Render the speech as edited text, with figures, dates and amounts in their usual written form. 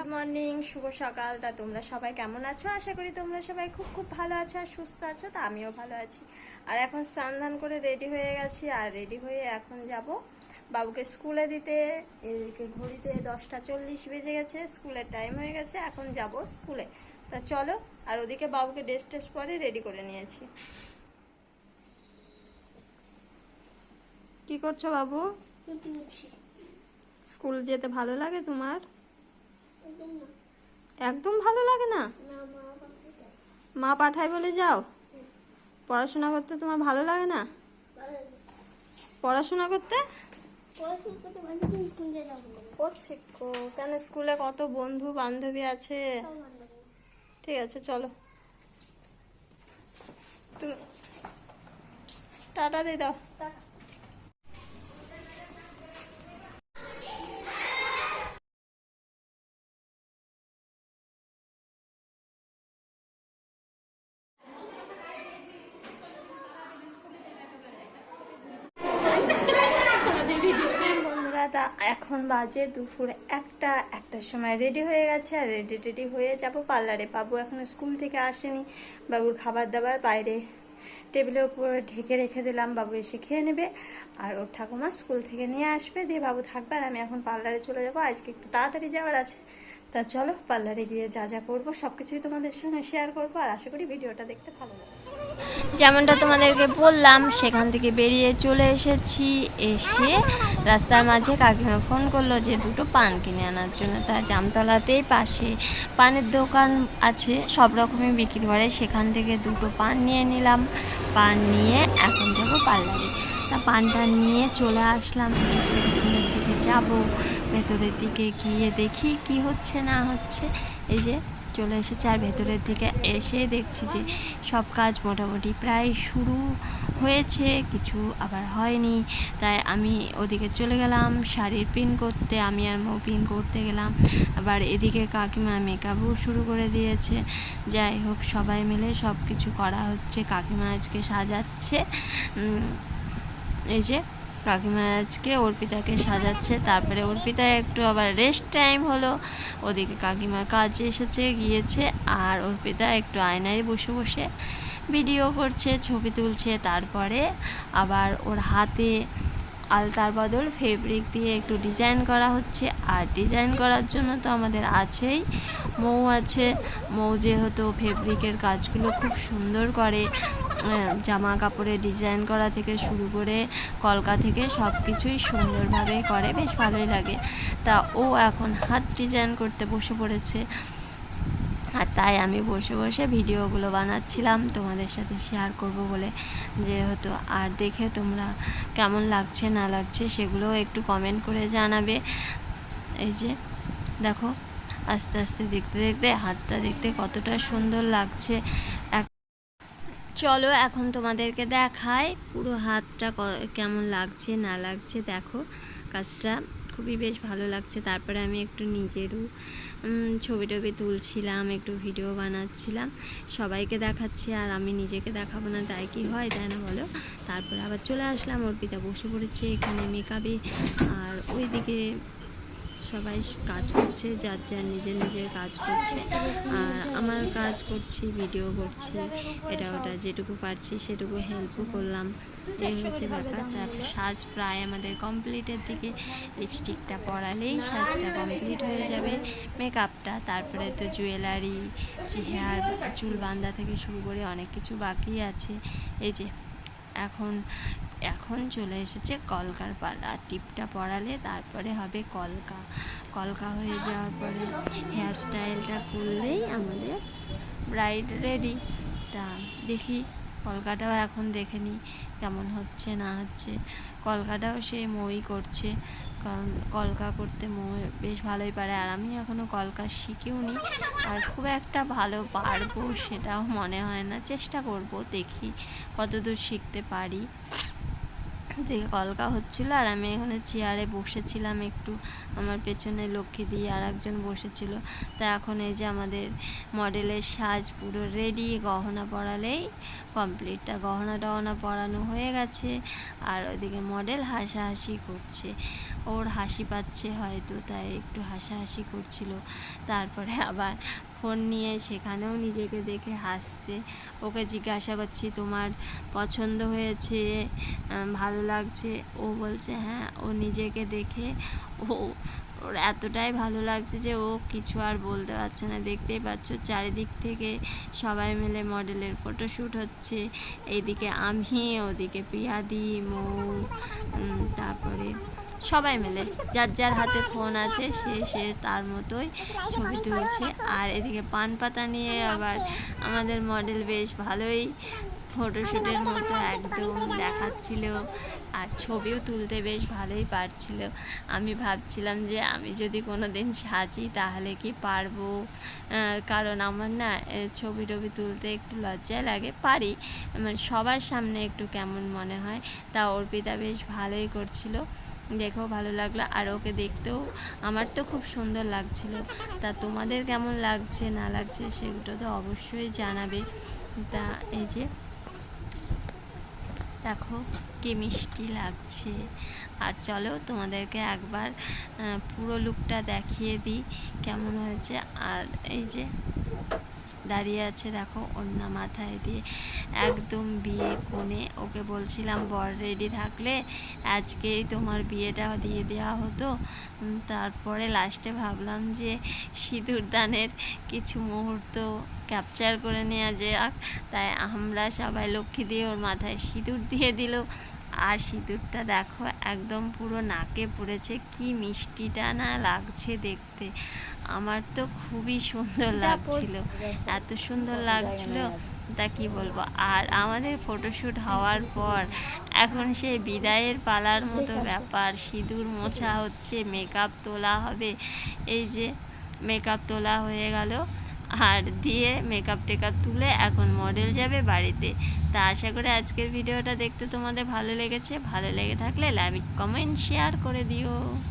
Good morning, শুভ সকাল। তা তোমরা সবাই কেমন আছো? আশা করি তোমরা সবাই খুব খুব ভালো আছো আর সুস্থ আছো। তা আমিও ভালো আছি। আর এখন স্নান ধান করে রেডি হয়ে গেছি, আর রেডি হয়ে এখন যাব বাবুকে স্কুলে দিতে। এদিকে ঘড়িতে 10টা 40 বেজে গেছে, স্কুলের টাইম হয়ে গেছে, এখন যাব স্কুলে। তা চলো। আর ওদিকে বাবুকে ড্রেস টেস পরে রেডি করে নিয়েছি। কি করছো বাবু? স্কুল যেতে ভালো লাগে তোমার? একদম ভালো লাগে না? মা পাঠায় বলে যাও? পড়াশোনা করতে তোমার ভালো লাগে না? পড়াশোনা করতে করছি কেন? স্কুলে কত বন্ধু বান্ধবী আছে। ঠিক আছে চলো, তুমি টাটা দিয়ে দাও। বন্ধুরা, তা এখন বাজে দুপুর একটার সময় রেডি হয়ে গেছে, আর রেডি হয়ে যাব পার্লারে। বাবু এখন স্কুল থেকে আসেনি, বাবুর খাবার দাবার বাইরে টেবিলের উপর ঢেকে রেখে দিলাম, বাবু এসে খেয়ে নেবে। আর ওর ঠাকুমা স্কুল থেকে নিয়ে আসবে, দিয়ে বাবু থাকবে, আর আমি এখন পার্লারে চলে যাব। আজকে একটু তাড়াতাড়ি যাওয়ার আছে। তা চলো, পার্লারে গিয়ে যা যা করবো সব কিছুই তোমাদের সঙ্গে শেয়ার করবো, আর আশা করি ভিডিওটা দেখতে ভালো লাগে। যেমনটা তোমাদেরকে বললাম, সেখান থেকে বেরিয়ে চলে এসেছি। এসে রাস্তার মাঝে কাকিমা ফোন করলো যে দুটো পান কিনে আনার জন্য। তা জামতলাতেই পাশে পানের দোকান আছে, সব রকমই বিক্রি করে। সেখান থেকে দুটো পান নিয়ে নিলাম। পান নিয়ে এখন যাবো পার্লারে। তা পানটা নিয়ে চলে আসলাম। এসে ভেতরের দিকে যাব, ভেতরের দিকে গিয়ে দেখি কি হচ্ছে না হচ্ছে। এই যে চলে এসেছে, আর ভেতরের দিকে এসে দেখছি যে সব কাজ মোটামুটি প্রায় শুরু হয়েছে, কিছু আবার হয়নি। তাই আমি ওদিকে চলে গেলাম শাড়ির পিন করতে, আমি আর মৌ পিন করতে গেলাম। আবার এদিকে কাকিমা মেকআপও শুরু করে দিয়েছে। যাই হোক, সবাই মিলে সব কিছু করা হচ্ছে। কাকিমা আজকে সাজাচ্ছে, এই যে কাকিমা আজকে অর্পিতাকে সাজাচ্ছে। তারপরে অর্পিতা একটু আবার রেস্ট টাইম হলো, ওদিকে কাকিমা কাজে গিয়েছে, আর অর্পিতা একটু আয়নায় বসে বসে ভিডিও করছে, ছবি তুলছে। তারপরে আবার ওর হাতে আলতার বদল ফেব্রিক দিয়ে একটু ডিজাইন করা হচ্ছে। আর ডিজাইন করার জন্য তো আমাদের আছেই, মৌ আছে। মৌ যেহেতু ফেব্রিকের কাজগুলো খুব সুন্দর করে, জামা কাপড়ে ডিজাইন করা থেকে শুরু করে কলকা থেকে সব কিছুই সুন্দরভাবে করে, বেশ ভালোই লাগে। তা ও এখন হাত ডিজাইন করতে বসে পড়েছে, আর তাই আমি বসে বসে ভিডিওগুলো বানাচ্ছিলাম তোমাদের সাথে শেয়ার করব বলে, যেহেতু। আর দেখে তোমরা কেমন লাগছে না লাগছে সেগুলোও একটু কমেন্ট করে জানাবে। এই যে দেখো, আস্তে আস্তে দেখতে দেখতে হাতটা দেখতে কতটা সুন্দর লাগছে। চলো এখন তোমাদেরকে দেখাই পুরো হাতটা কেমন লাগছে না লাগছে। দেখো, কাজটা খুবই বেশ ভালো লাগছে। তারপরে আমি একটু নিজেরও ছবি টবি তুলছিলাম, একটু ভিডিও বানাচ্ছিলাম, সবাইকে দেখাচ্ছি। আর আমি নিজেকে দেখাবো না, তাই কি হয়, তাই না বলো? তারপরে আবার চলে আসলাম, অর্পিতা বসে পড়েছে এখানে মেকআপে, আর ওইদিকে সবাই কাজ করছে, যার যার নিজের নিজের কাজ করছে। আর আমার কাজ করছি, ভিডিও করছি, এটা ওটা যেটুকু পারছি সেটুকু হেল্পও করলাম, এই হচ্ছে ব্যাপার। তারপর সাজ প্রায় আমাদের কমপ্লিটের দিকে, লিপস্টিকটা পরালেই সাজটা কমপ্লিট হয়ে যাবে, মেকআপটা। তারপরে তো জুয়েলারি, হেয়ার চুল বাঁধা থেকে শুরু করে অনেক কিছু বাকি আছে। এই যে এখন চলে এসেছে কলকার পালা। টিপটা পরালে তারপরে হবে কলকা। কলকা হয়ে যাওয়ার পরে হেয়ার স্টাইলটা করলেই আমাদের ব্রাইড রেডি। তা দেখি কলকাটাও এখন দেখে নিই কেমন হচ্ছে না হচ্ছে। কলকাটাও সে মৌই করছে, কারণ কলকা করতে মৌ বেশ ভালোই পারে, আর আমি এখনও কলকা শিখেও নি, আর খুব একটা ভালো পারবো সেটাও মনে হয় না। চেষ্টা করব, দেখি কতদূর শিখতে পারি। থেকে কলকা হচ্ছিল আর আমি এখানে চেয়ারে বসেছিলাম একটু, আমার পেছনে লক্ষ্মী দিয়ে আর একজন বসেছিল। তা এখন এই যে আমাদের মডেলের সাজ পুরো রেডি, গহনা পরালেই কমপ্লিট। তা গহনা টহনা পরানো হয়ে গেছে আর ওইদিকে মডেল হাসাহাসি করছে, ওর হাসি পাচ্ছে হয়তো, তাই একটু হাসাহাসি করছিল। তারপরে আবার ফোন নিয়ে সেখানেও নিজেকে দেখে হাসছে। ওকে জিজ্ঞাসা করছি তোমার পছন্দ হয়েছে, ভালো লাগছে? ও বলছে হ্যাঁ, ও নিজেকে দেখে ওর এতটাই ভালো লাগছে যে ও কিছু আর বলতে পারছে না। দেখতেই পাচ্ছ চারিদিক থেকে সবাই মিলে মডেলের ফটোশ্যুট হচ্ছে, এইদিকে আমি, ওদিকে পিয়াদি, মৌ, তারপরে সবাই মিলে যার যার হাতে ফোন আছে সে তার মতোই ছবি তুলছে। আর এদিকে পান পাতা নিয়ে আবার আমাদের মডেল বেশ ভালোই ফটোশ্যুটের মতো একদম দেখাচ্ছিল, আর ছবিও তুলতে বেশ ভালোই পারছিল। আমি ভাবছিলাম যে আমি যদি কোনো দিন সাজি তাহলে কি পারবো, কারণ আমার না ছবি টবি তুলতে একটু লজ্জা লাগে, পারি মানে সবার সামনে একটু কেমন মনে হয়। তা অর্পিতা বেশ ভালোই করছিল, দেখেও ভালো লাগলো আর ওকে দেখতেও আমার তো খুব সুন্দর লাগছিল। তা তোমাদের কেমন লাগছে না লাগছে সেগুলো তো অবশ্যই জানাবে। তা এই যে দেখো কি মিষ্টি লাগছে। আর চলো তোমাদেরকে একবার পুরো লুকটা দেখিয়ে দিই কেমন হয়েছে। আর এই যে দাঁড়িয়ে আছে দেখো ওড়না মাথায় দিয়ে, একদম বিয়ে কোণে। ওকে বলছিলাম বর রেডি থাকলে আজকেই তোমার বিয়েটা দিয়ে দেওয়া হতো। তারপরে লাস্টে ভাবলাম যে সিঁদুর দানের কিছু মুহূর্ত ক্যাপচার করে নেওয়া যাক, তাই আমরা সবাই লক্ষ্মী দিয়ে ওর মাথায় সিঁদুর দিয়ে দিল। আর সিঁদুরটা দেখো একদম পুরো নাকে পড়েছে, কি মিষ্টিটা না লাগছে দেখতে, আমার তো খুবই সুন্দর লাগছিল, এত সুন্দর লাগছিল তা কি বলবো। আর আমাদের ফটোশ্যুট হওয়ার পর এখন সেই বিদায়ের পালার মতো ব্যাপার, সিঁদুর মোছা হচ্ছে, মেকআপ তোলা হবে। এই যে মেকআপ তোলা হয়ে গেল আর দিয়ে মেকআপ টেকআপ তুলে এখন মডেল যাবে বাড়িতে। তা আশা করি আজকের ভিডিওটা দেখতে তোমাদের ভালো লেগেছে, ভালো লেগে থাকলে লাইক কমেন্ট শেয়ার করে দিও।